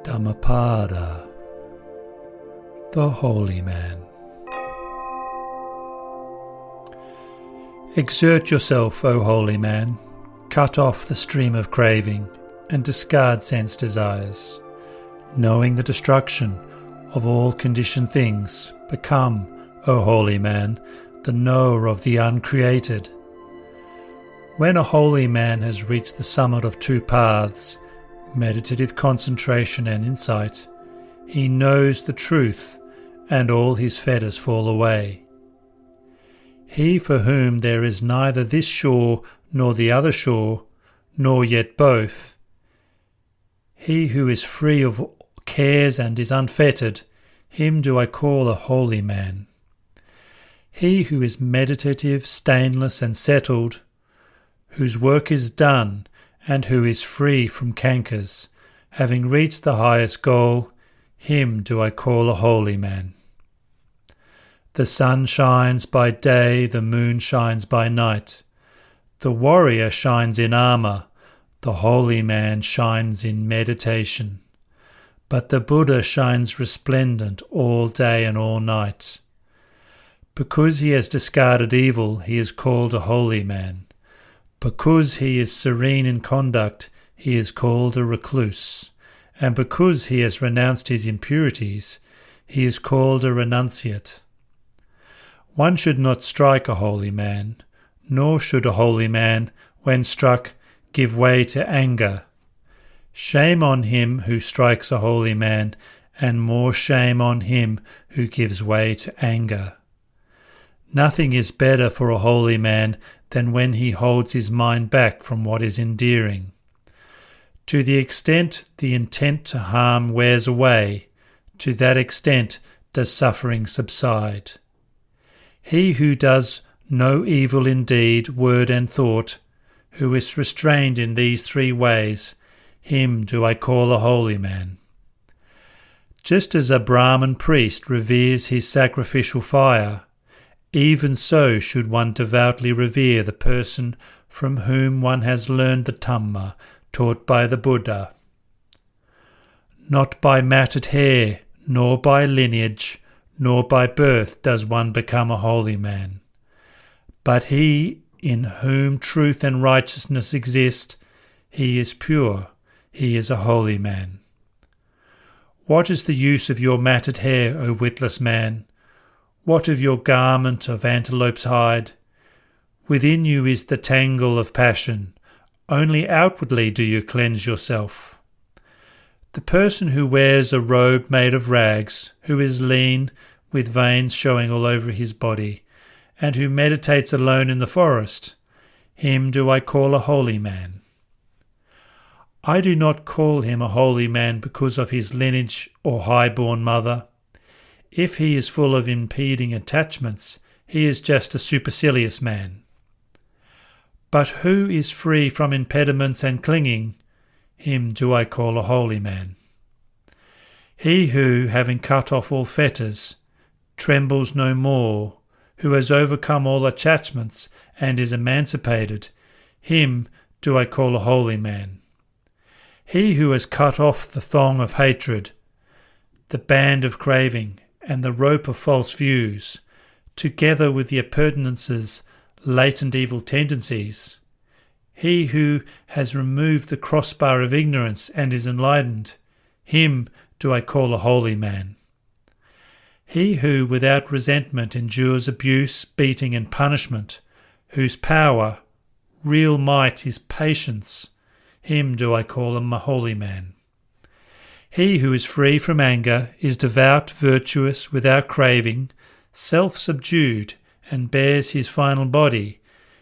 Dhammapada, the holy man. Exert yourself, O holy man, cut off the stream of craving and discard sense desires. Knowing the destruction of all conditioned things, become, O holy man, the knower of the uncreated. When a holy man has reached the summit of two paths, meditative concentration and insight, he knows the truth, and all his fetters fall away. He for whom there is neither this shore nor the other shore, nor yet both, he who is free of cares and is unfettered, him do I call a holy man. He who is meditative, stainless and settled, whose work is done, and who is free from cankers, having reached the highest goal, him do I call a holy man. The sun shines by day, the moon shines by night. The warrior shines in armour, the holy man shines in meditation. But the Buddha shines resplendent all day and all night. Because he has discarded evil, he is called a holy man. Because he is serene in conduct, he is called a recluse. And because he has renounced his impurities, he is called a renunciate. One should not strike a holy man, nor should a holy man, when struck, give way to anger. Shame on him who strikes a holy man, and more shame on him who gives way to anger. Nothing is better for a holy man than when he holds his mind back from what is endearing. To the extent the intent to harm wears away, to that extent does suffering subside. He who does no evil in deed, word and thought, who is restrained in these three ways, him do I call a holy man. Just as a Brahmin priest reveres his sacrificial fire, even so should one devoutly revere the person from whom one has learned the Dhamma taught by the Buddha. Not by matted hair, nor by lineage, nor by birth does one become a holy man. But he in whom truth and righteousness exist, he is pure, he is a holy man. What is the use of your matted hair, O witless man? What of your garment of antelope's hide? Within you is the tangle of passion. Only outwardly do you cleanse yourself. The person who wears a robe made of rags, who is lean, with veins showing all over his body, and who meditates alone in the forest, him do I call a holy man. I do not call him a holy man because of his lineage or high-born mother. If he is full of impeding attachments, he is just a supercilious man. But who is free from impediments and clinging, him do I call a holy man. He who, having cut off all fetters, trembles no more, who has overcome all attachments and is emancipated, him do I call a holy man. He who has cut off the thong of hatred, the band of craving, and the rope of false views, together with the appurtenances, latent evil tendencies. He who has removed the crossbar of ignorance and is enlightened, him do I call a holy man. He who without resentment endures abuse, beating and punishment, whose power, real might is patience, him do I call a holy man. He who is free from anger, is devout, virtuous, without craving, self-subdued, and bears his final body,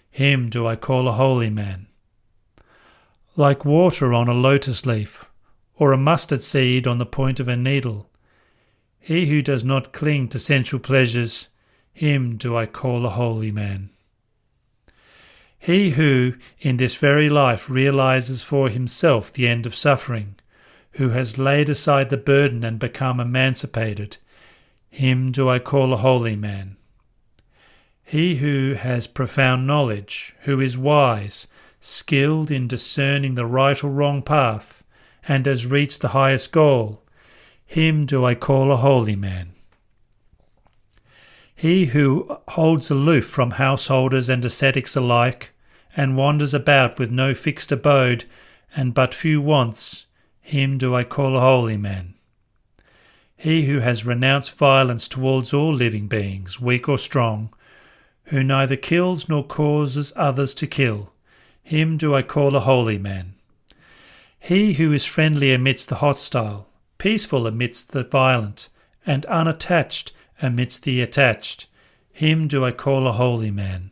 him do I call a holy man. Like water on a lotus leaf, or a mustard seed on the point of a needle, he who does not cling to sensual pleasures, him do I call a holy man. He who, in this very life, realizes for himself the end of suffering, who has laid aside the burden and become emancipated, him do I call a holy man. He who has profound knowledge, who is wise, skilled in discerning the right or wrong path, and has reached the highest goal, him do I call a holy man. He who holds aloof from householders and ascetics alike, and wanders about with no fixed abode and but few wants, him do I call a holy man. He who has renounced violence towards all living beings, weak or strong, who neither kills nor causes others to kill, him do I call a holy man. He who is friendly amidst the hostile, peaceful amidst the violent, and unattached amidst the attached, him do I call a holy man.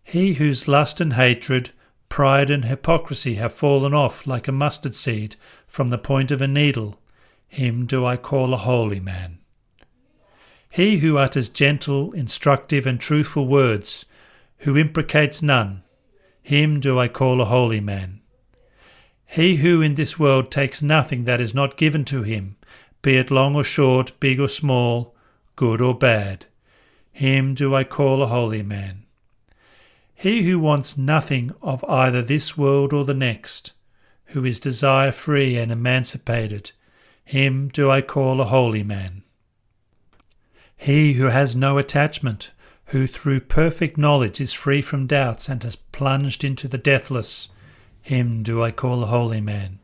He whose lust and hatred, pride and hypocrisy have fallen off like a mustard seed from the point of a needle, him do I call a holy man. He who utters gentle, instructive and truthful words, who imprecates none, him do I call a holy man. He who in this world takes nothing that is not given to him, be it long or short, big or small, good or bad, him do I call a holy man. He who wants nothing of either this world or the next, who is desire-free and emancipated, him do I call a holy man. He who has no attachment, who through perfect knowledge is free from doubts and has plunged into the deathless, him do I call a holy man.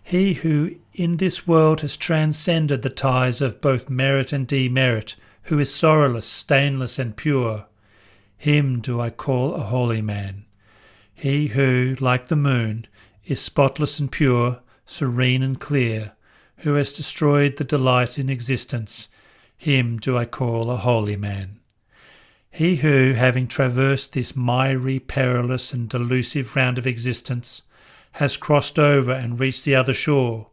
He who in this world has transcended the ties of both merit and demerit, who is sorrowless, stainless and pure, him do I call a holy man. He who, like the moon, is spotless and pure, serene and clear, who has destroyed the delight in existence, him do I call a holy man. He who, having traversed this miry, perilous and delusive round of existence, has crossed over and reached the other shore,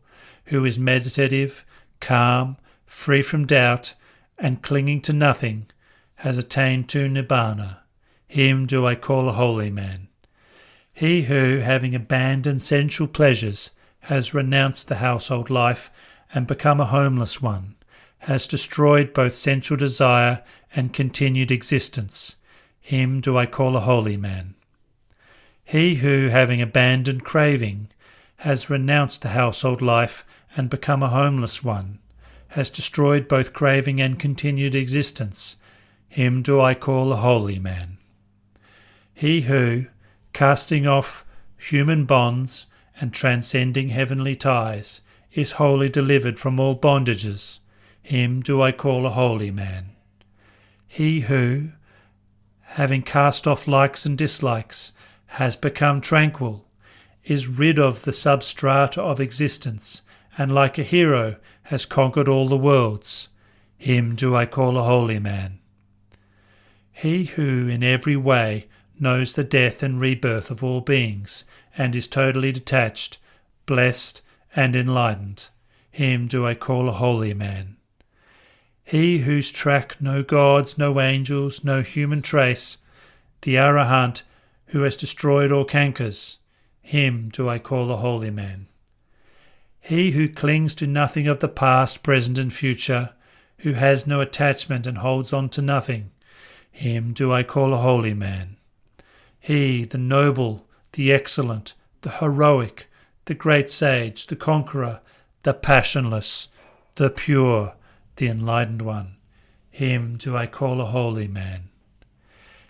who is meditative, calm, free from doubt, and clinging to nothing, has attained to Nibbana, him do I call a holy man. He who, having abandoned sensual pleasures, has renounced the household life and become a homeless one, has destroyed both sensual desire and continued existence, him do I call a holy man. He who, having abandoned craving, has renounced the household life and become a homeless one, has destroyed both craving and continued existence, him do I call a holy man. He who, casting off human bonds and transcending heavenly ties, is wholly delivered from all bondages, him do I call a holy man. He who, having cast off likes and dislikes, has become tranquil, is rid of the substrata of existence, and like a hero has conquered all the worlds, him do I call a holy man. He who in every way knows the death and rebirth of all beings, and is totally detached, blessed and enlightened, him do I call a holy man. He whose track no gods, no angels, no human trace, the Arahant who has destroyed all cankers, him do I call a holy man. He who clings to nothing of the past, present and future, who has no attachment and holds on to nothing, him do I call a holy man. He, the noble, the excellent, the heroic, the great sage, the conqueror, the passionless, the pure, the enlightened one, him do I call a holy man.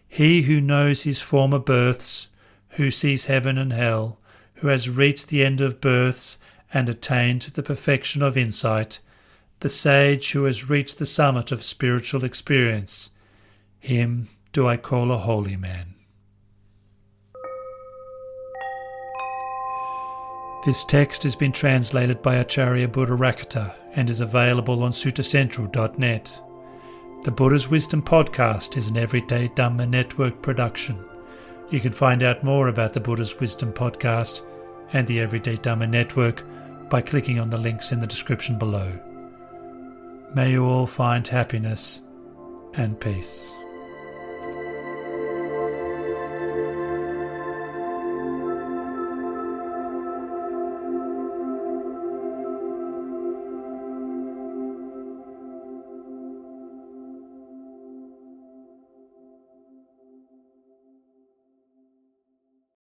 He who knows his former births, who sees heaven and hell, who has reached the end of births and attained to the perfection of insight, the sage who has reached the summit of spiritual experience, him do I call a holy man. This text has been translated by Acharya Buddharakkhita and is available on suttacentral.net. The Buddha's Wisdom podcast is an Everyday Dhamma Network production. You can find out more about the Buddha's Wisdom podcast and the Everyday Dhamma Network by clicking on the links in the description below. May you all find happiness and peace.